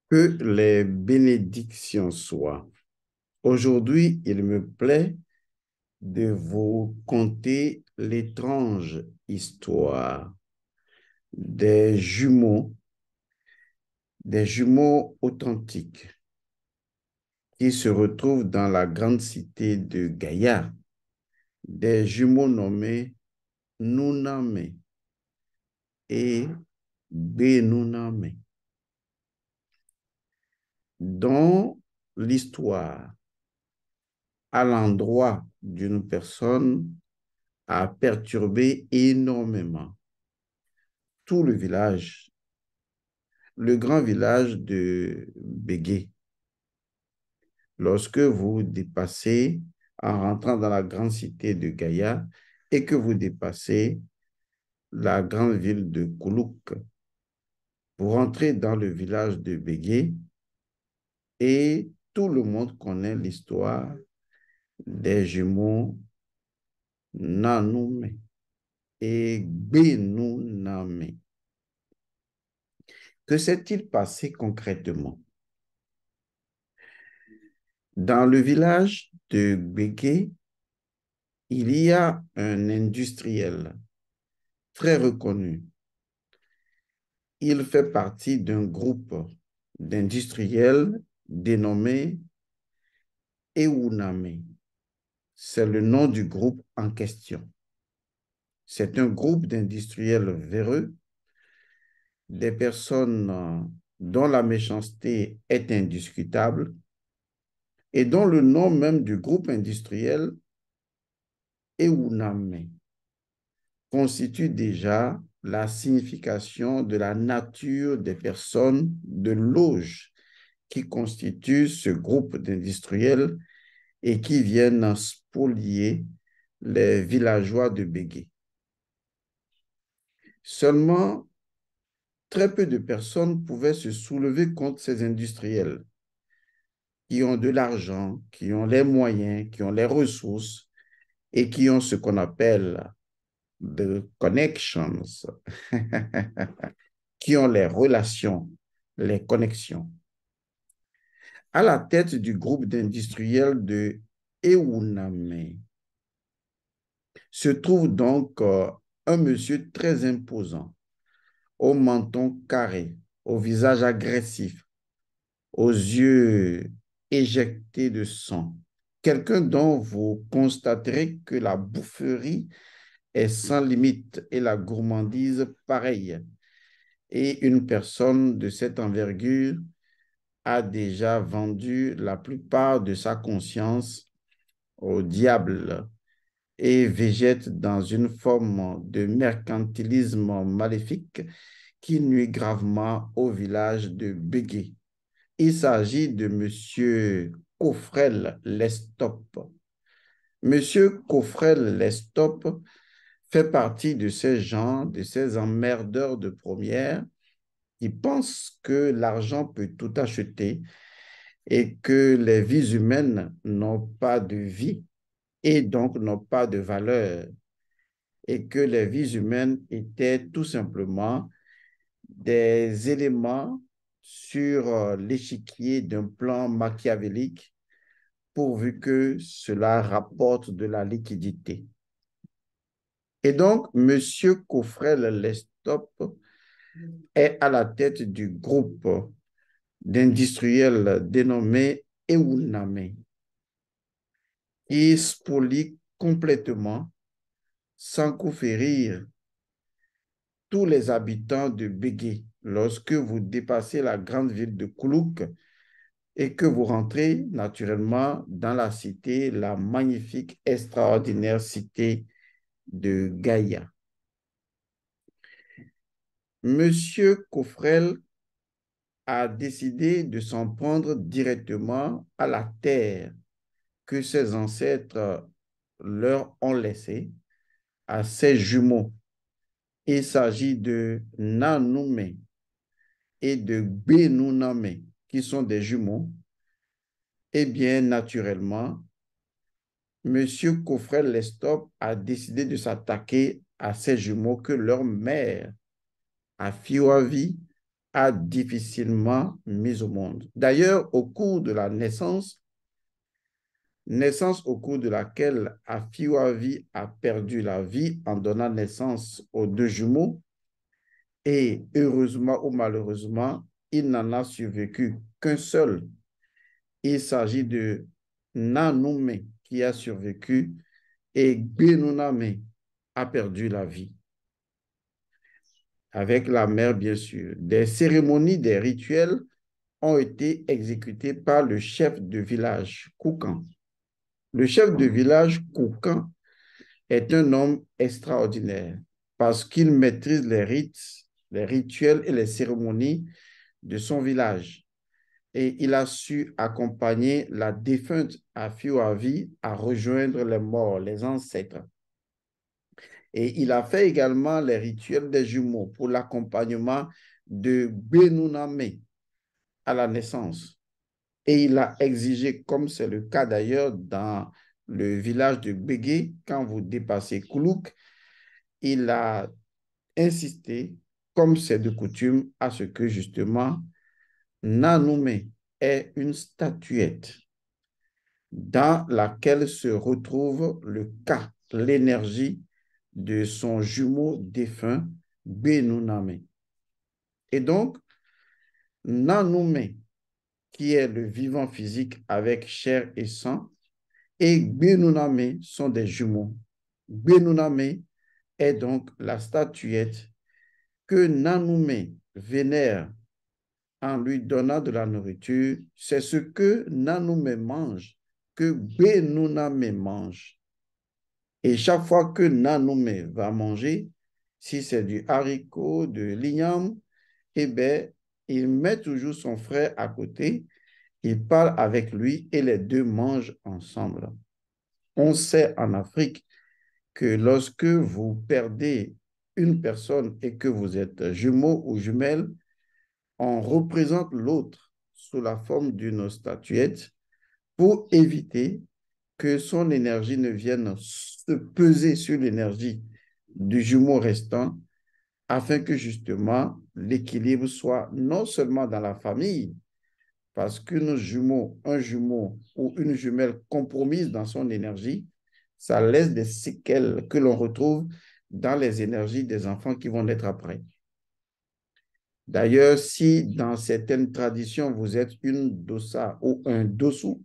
Que les bénédictions soient. Aujourd'hui, il me plaît de vous conter l'étrange histoire des jumeaux authentiques qui se retrouvent dans la grande cité de Gaïa, des jumeaux nommés Nuname et Benuname, dont l'histoire à l'endroit d'une personne a perturbé énormément tout le village, le grand village de Bégué. Lorsque vous dépassez, en rentrant dans la grande cité de Gaïa, et que vous dépassez la grande ville de Koulouk, vous rentrez dans le village de Bégué et tout le monde connaît l'histoire des jumeaux Nanoumé et Benounamé. Que s'est-il passé concrètement? Dans le village de Bégué, il y a un industriel très reconnu. Il fait partie d'un groupe d'industriels dénommé Euname. C'est le nom du groupe en question. C'est un groupe d'industriels véreux, des personnes dont la méchanceté est indiscutable et dont le nom même du groupe industriel, Euname, constitue déjà la signification de la nature des personnes de l'auge qui constituent ce groupe d'industriels et qui viennent spolier les villageois de Bégué. Seulement, très peu de personnes pouvaient se soulever contre ces industriels qui ont de l'argent, qui ont les moyens, qui ont les ressources et qui ont ce qu'on appelle the connections, qui ont les relations, les connexions. À la tête du groupe d'industriels de Euname se trouve donc un monsieur très imposant, au menton carré, au visage agressif, aux yeux éjectés de sang. Quelqu'un dont vous constaterez que la boufferie est sans limite et la gourmandise pareille. Et une personne de cette envergure a déjà vendu la plupart de sa conscience au diable et végète dans une forme de mercantilisme maléfique qui nuit gravement au village de Bégué. Il s'agit de M. Coffrel Lestop. M. Coffrel Lestop fait partie de ces gens, de ces emmerdeurs de première qui pensent que l'argent peut tout acheter et que les vies humaines n'ont pas de vie et donc n'ont pas de valeur et que les vies humaines étaient tout simplement des éléments sur l'échiquier d'un plan machiavélique pourvu que cela rapporte de la liquidité. Et donc, M. Coffrel Lestop est à la tête du groupe d'industriels dénommé Euname, qui spolie complètement, sans coup férir, tous les habitants de Bégué lorsque vous dépassez la grande ville de Koulouk et que vous rentrez naturellement dans la cité, la magnifique, extraordinaire cité de Gaïa. Monsieur Coffrel a décidé de s'en prendre directement à la terre que ses ancêtres leur ont laissée, à ses jumeaux. Il s'agit de Nanoumé et de Benuname, qui sont des jumeaux. Eh bien, naturellement, Monsieur Coffrel Lestop a décidé de s'attaquer à ces jumeaux que leur mère, Afioavi, a difficilement mis au monde. D'ailleurs, au cours de la naissance au cours de laquelle Afiwavi a perdu la vie en donnant naissance aux deux jumeaux, et heureusement ou malheureusement, il n'en a survécu qu'un seul. Il s'agit de Nanoume qui a survécu et Benuname a perdu la vie. Avec la mère, bien sûr. Des cérémonies, des rituels ont été exécutés par le chef de village, Koukan. Le chef de village, Koukan, est un homme extraordinaire parce qu'il maîtrise les rites, les rituels et les cérémonies de son village. Et il a su accompagner la défunte Afiwavi à rejoindre les morts, les ancêtres. Et il a fait également les rituels des jumeaux pour l'accompagnement de Benuname à la naissance. Et il a exigé, comme c'est le cas d'ailleurs dans le village de Bégué, quand vous dépassez Koulouk, il a insisté, comme c'est de coutume, à ce que justement Nanoume ait une statuette dans laquelle se retrouve le cas, l'énergie de son jumeau défunt, Benuname. Et donc, Nanoume, qui est le vivant physique avec chair et sang, et Benuname sont des jumeaux. Benuname est donc la statuette que Nanoume vénère en lui donnant de la nourriture. C'est ce que Nanoume mange, que Benuname mange. Et chaque fois que Nanoume va manger, si c'est du haricot, de l'igname, eh bien, il met toujours son frère à côté, il parle avec lui et les deux mangent ensemble. On sait en Afrique que lorsque vous perdez une personne et que vous êtes jumeaux ou jumelles, on représente l'autre sous la forme d'une statuette pour éviter que son énergie ne vienne se peser sur l'énergie du jumeau restant, afin que justement l'équilibre soit non seulement dans la famille, parce qu'un jumeau ou une jumelle compromise dans son énergie, ça laisse des séquelles que l'on retrouve dans les énergies des enfants qui vont naître après. D'ailleurs, si dans certaines traditions, vous êtes une dossa ou un dossou,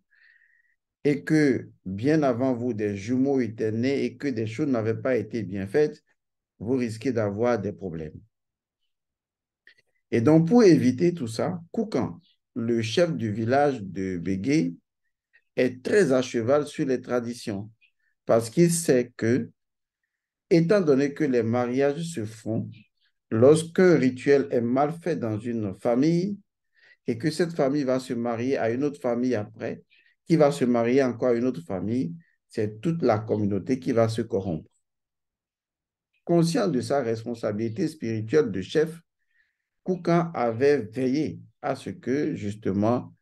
et que bien avant vous, des jumeaux étaient nés et que des choses n'avaient pas été bien faites, vous risquez d'avoir des problèmes. Et donc, pour éviter tout ça, Koukan, le chef du village de Bégué, est très à cheval sur les traditions parce qu'il sait que, étant donné que les mariages se font, lorsqu'un rituel est mal fait dans une famille et que cette famille va se marier à une autre famille après, qui va se marier encore à une autre famille, c'est toute la communauté qui va se corrompre. Conscient de sa responsabilité spirituelle de chef, Koukan avait veillé à ce que, justement,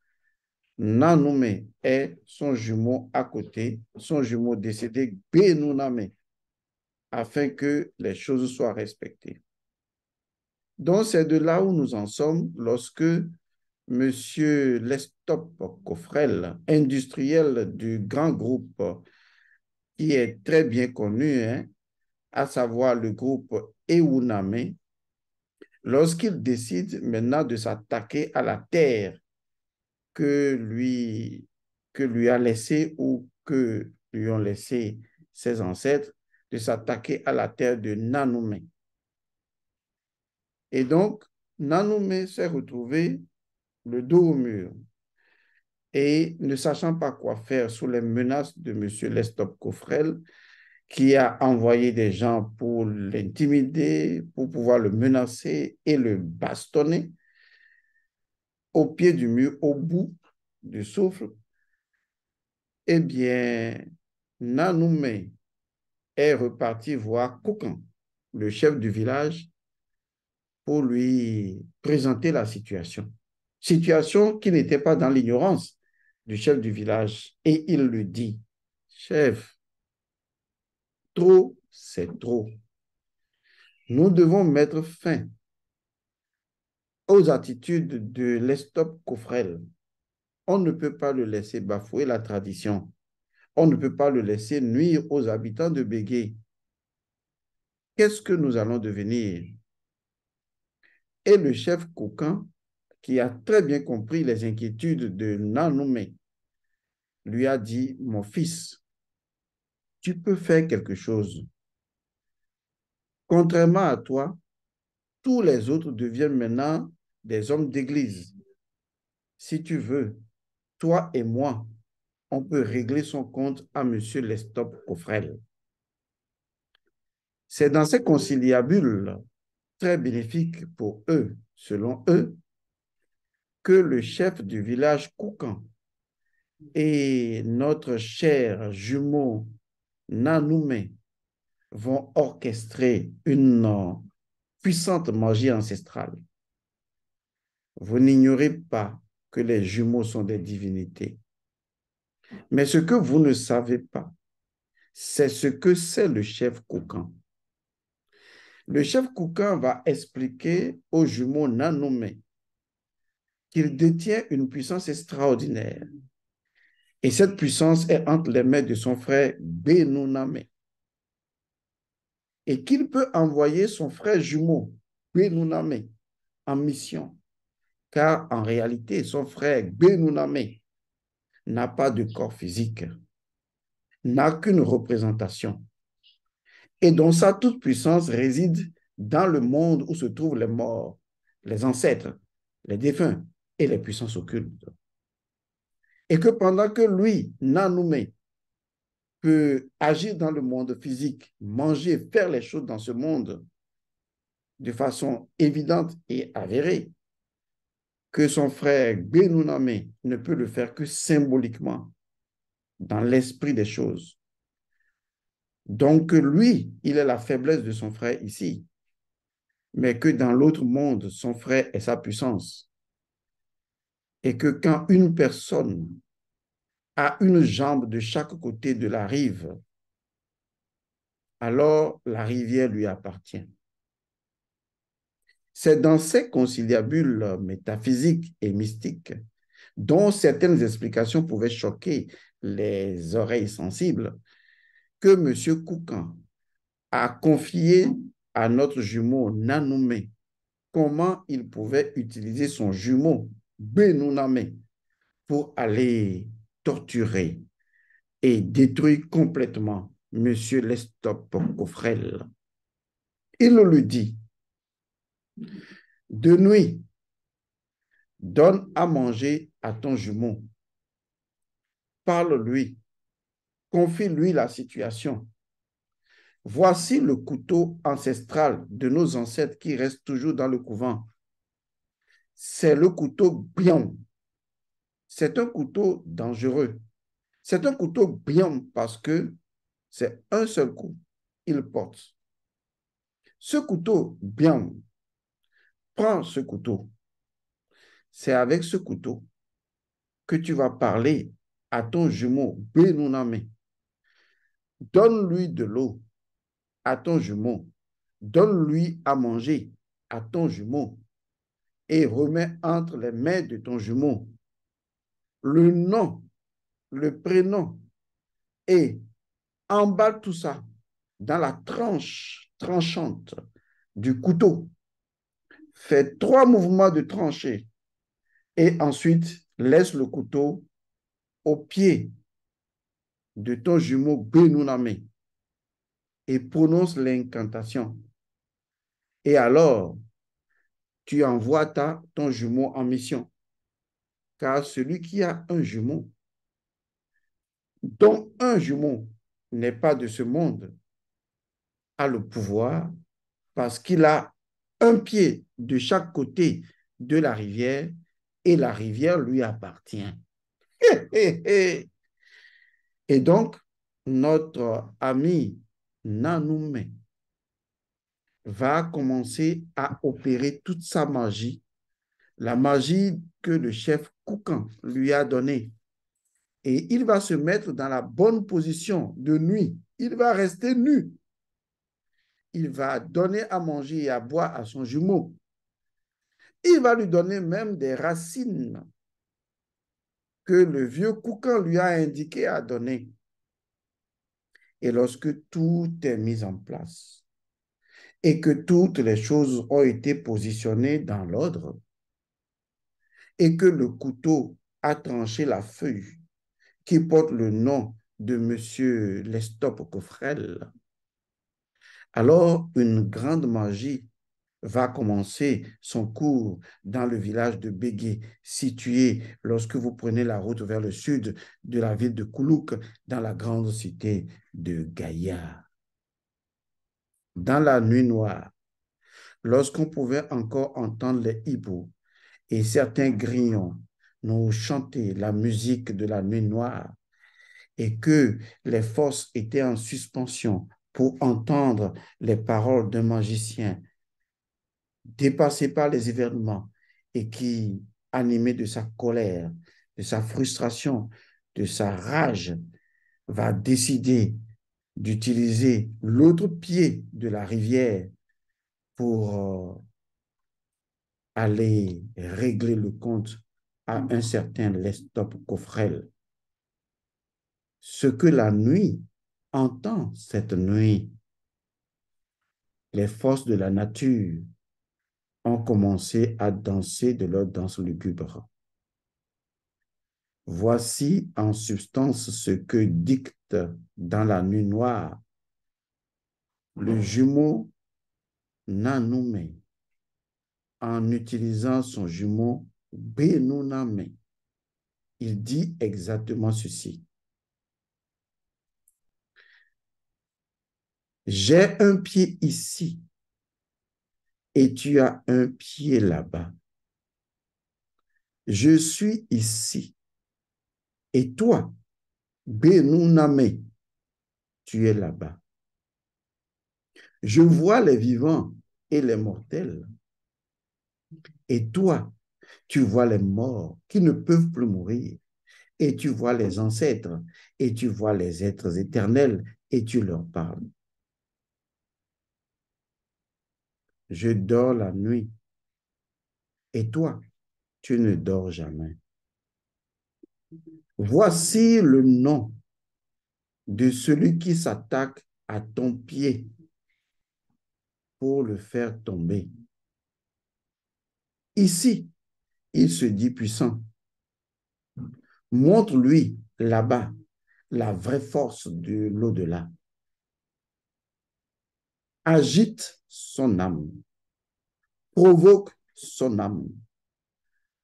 Nanoume ait son jumeau à côté, son jumeau décédé, Benuname, afin que les choses soient respectées. Donc, c'est de là où nous en sommes lorsque Monsieur Lestop Coffrel, industriel du grand groupe qui est très bien connu, hein, à savoir le groupe Euname, lorsqu'il décide maintenant de s'attaquer à la terre que lui a laissé ou que lui ont laissé ses ancêtres, de s'attaquer à la terre de Nanoume. Et donc, Nanoume s'est retrouvé le dos au mur et ne sachant pas quoi faire sous les menaces de M. Lestop Coffrel, qui a envoyé des gens pour l'intimider, pour pouvoir le menacer et le bastonner au pied du mur, au bout du souffle, eh bien, Nanoume est reparti voir Koukan, le chef du village, pour lui présenter la situation. Situation qui n'était pas dans l'ignorance du chef du village. Et il lui dit, chef, trop, c'est trop. Nous devons mettre fin aux attitudes de l'Estop Cofrel. On ne peut pas le laisser bafouer la tradition. On ne peut pas le laisser nuire aux habitants de Bégué. Qu'est-ce que nous allons devenir? Et le chef Koukan, qui a très bien compris les inquiétudes de Nanoumé, lui a dit, mon fils, tu peux faire quelque chose. Contrairement à toi, tous les autres deviennent maintenant des hommes d'église. Si tu veux, toi et moi, on peut régler son compte à M. Lestop Coffrel. C'est dans ces conciliabules très bénéfiques pour eux, selon eux, que le chef du village Koukan et notre cher jumeau Nanoumé vont orchestrer une puissante magie ancestrale. Vous n'ignorez pas que les jumeaux sont des divinités. Mais ce que vous ne savez pas, c'est ce que c'est le chef Koukan. Le chef Koukan va expliquer aux jumeaux Nanoumé qu'il détient une puissance extraordinaire. Et cette puissance est entre les mains de son frère Benounamé. Et qu'il peut envoyer son frère jumeau Benounamé en mission. Car en réalité, son frère Benounamé n'a pas de corps physique, n'a qu'une représentation, et dont sa toute-puissance réside dans le monde où se trouvent les morts, les ancêtres, les défunts et les puissances occultes. Et que pendant que lui, Nanoumé, peut agir dans le monde physique, manger, faire les choses dans ce monde de façon évidente et avérée, que son frère Benounamé ne peut le faire que symboliquement, dans l'esprit des choses. Donc lui, il est la faiblesse de son frère ici, mais que dans l'autre monde, son frère est sa puissance. Et que quand une personne a une jambe de chaque côté de la rive, alors la rivière lui appartient. C'est dans ces conciliabules métaphysiques et mystiques dont certaines explications pouvaient choquer les oreilles sensibles que M. Koukan a confié à notre jumeau Nanoumé comment il pouvait utiliser son jumeau Benounamé pour aller torturer et détruire complètement M. Lestop Coffrel. Il lui dit, de nuit, donne à manger à ton jumeau, parle-lui, confie-lui la situation. Voici le couteau ancestral de nos ancêtres qui reste toujours dans le couvent. C'est le couteau Bion. C'est un couteau dangereux. C'est un couteau Bion parce que c'est un seul coup. Il porte. Ce couteau Bion, prends ce couteau. C'est avec ce couteau que tu vas parler à ton jumeau Benounamé. Donne-lui de l'eau à ton jumeau. Donne-lui à manger à ton jumeau et remets entre les mains de ton jumeau le nom, le prénom et emballe tout ça dans la tranche tranchante du couteau. Fais 3 mouvements de tranchée et ensuite laisse le couteau au pied de ton jumeau Benounamé et prononce l'incantation. Et alors, tu envoies ton jumeau en mission. Car celui qui a un jumeau, dont un jumeau n'est pas de ce monde, a le pouvoir parce qu'il a un pied de chaque côté de la rivière et la rivière lui appartient. Et donc, notre ami Nanoumé va commencer à opérer toute sa magie, la magie que le chef Koukan lui a donnée. Et il va se mettre dans la bonne position de nuit. Il va rester nu. Il va donner à manger et à boire à son jumeau. Il va lui donner même des racines que le vieux Koukan lui a indiqué à donner. Et lorsque tout est mis en place et que toutes les choses ont été positionnées dans l'ordre et que le couteau a tranché la feuille qui porte le nom de M. Lestop Coffrel, alors une grande magie va commencer son cours dans le village de Bégué, situé lorsque vous prenez la route vers le sud de la ville de Koulouk, dans la grande cité de Gaïa. Dans la nuit noire, lorsqu'on pouvait encore entendre les hiboux et certains grillons nous chanter la musique de la nuit noire et que les forces étaient en suspension pour entendre les paroles d'un magicien dépassé par les événements et qui, animé de sa colère, de sa frustration, de sa rage, va décider d'utiliser l'autre pied de la rivière pour aller régler le compte à un certain Lestop Coffrel. Ce que la nuit entend cette nuit, les forces de la nature ont commencé à danser de leur danse lugubre. Voici en substance ce que dicte dans la nuit noire le jumeau Nanoumé en utilisant son jumeau Benounamé. Il dit exactement ceci. J'ai un pied ici et tu as un pied là-bas. Je suis ici et toi, Benounamé, tu es là-bas. Je vois les vivants et les mortels. Et toi, tu vois les morts qui ne peuvent plus mourir. Et tu vois les ancêtres. Et tu vois les êtres éternels. Et tu leur parles. Je dors la nuit. Et toi, tu ne dors jamais. Voici le nom de celui qui s'attaque à ton pied pour le faire tomber. Ici, il se dit puissant. Montre-lui là-bas la vraie force de l'au-delà. Agite son âme, provoque son âme,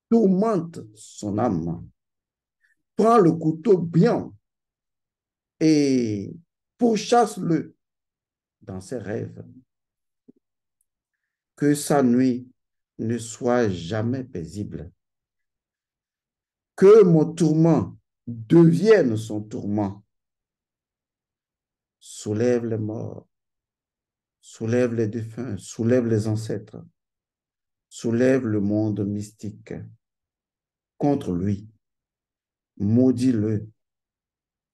tourmente son âme, prends le couteau bien et pourchasse-le dans ses rêves. Que sa nuit ne soit jamais paisible. Que mon tourment devienne son tourment. Soulève les morts, soulève les défunts, soulève les ancêtres, soulève le monde mystique contre lui. Maudis-le,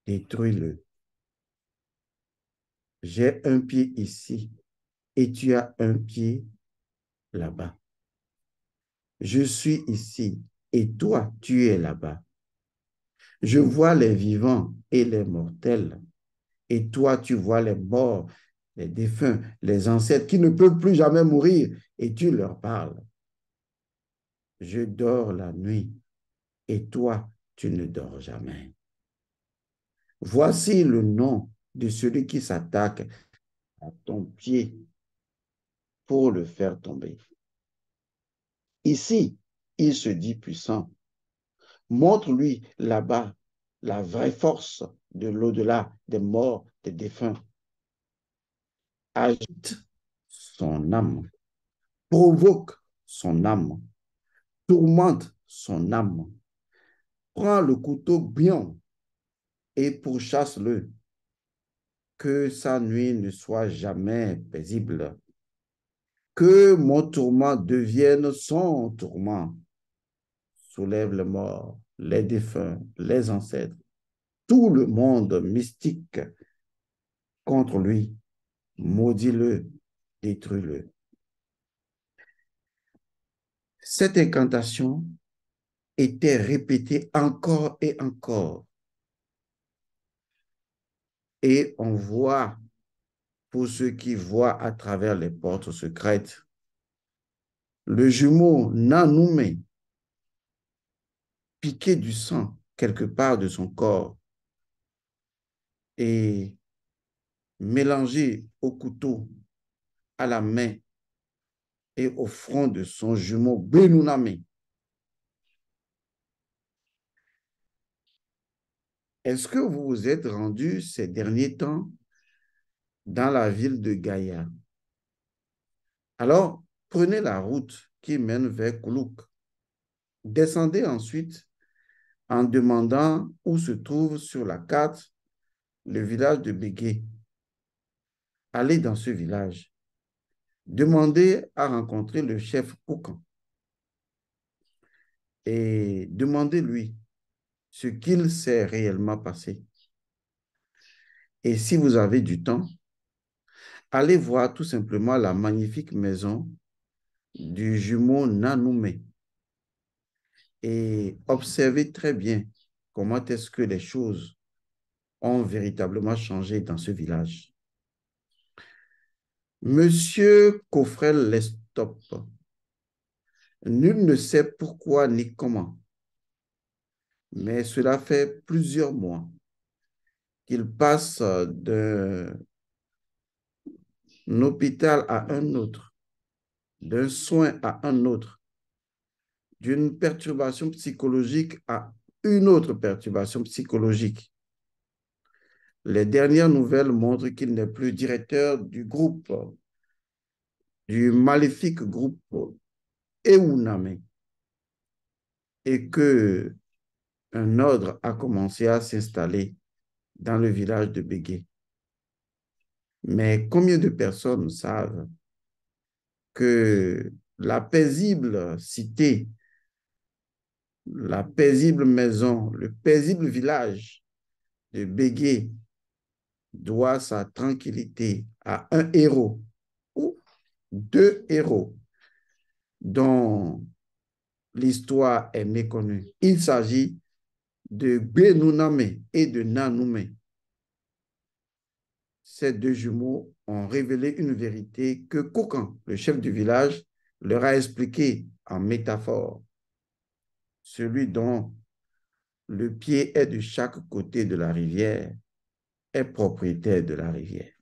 détruis-le. J'ai un pied ici et tu as un pied là-bas. Je suis ici et toi, tu es là-bas. Je vois les vivants et les mortels et toi, tu vois les morts, les défunts, les ancêtres qui ne peuvent plus jamais mourir et tu leur parles. Je dors la nuit et toi, tu ne dors jamais. Voici le nom de celui qui s'attaque à ton pied pour le faire tomber. Ici, il se dit puissant. Montre-lui là-bas la vraie force de l'au-delà, des morts, des défunts. Agite son âme, provoque son âme, tourmente son âme. Prends le couteau bien et pourchasse-le. Que sa nuit ne soit jamais paisible. Que mon tourment devienne son tourment. Soulève les morts, les défunts, les ancêtres, tout le monde mystique contre lui. Maudis-le, détruis-le. Cette incantation était répétée encore et encore. Et on voit, pour ceux qui voient à travers les portes secrètes, le jumeau Nanoumé piquer du sang quelque part de son corps et mélanger au couteau, à la main et au front de son jumeau Benounamé. Est-ce que vous vous êtes rendu ces derniers temps dans la ville de Gaïa? Alors, prenez la route qui mène vers Koulouk. Descendez ensuite en demandant où se trouve sur la carte le village de Bégué. Allez dans ce village. Demandez à rencontrer le chef Koukan et demandez-lui ce qu'il s'est réellement passé. Et si vous avez du temps, allez voir tout simplement la magnifique maison du jumeau Nanoumé et observez très bien comment est-ce que les choses ont véritablement changé dans ce village. Monsieur Coffrel Lestop, nul ne sait pourquoi ni comment, mais cela fait plusieurs mois qu'il passe d'un hôpital à un autre, d'un soin à un autre, d'une perturbation psychologique à une autre perturbation psychologique. Les dernières nouvelles montrent qu'il n'est plus directeur du groupe, du maléfique groupe Euname, et que un ordre a commencé à s'installer dans le village de Bégué. Mais combien de personnes savent que la paisible cité, la paisible maison, le paisible village de Bégué doit sa tranquillité à un héros ou deux héros dont l'histoire est méconnue. Il s'agit de Benouname et de Nanoumé. Ces deux jumeaux ont révélé une vérité que Koukan, le chef du village, leur a expliquée en métaphore. Celui dont le pied est de chaque côté de la rivière est propriétaire de la rivière.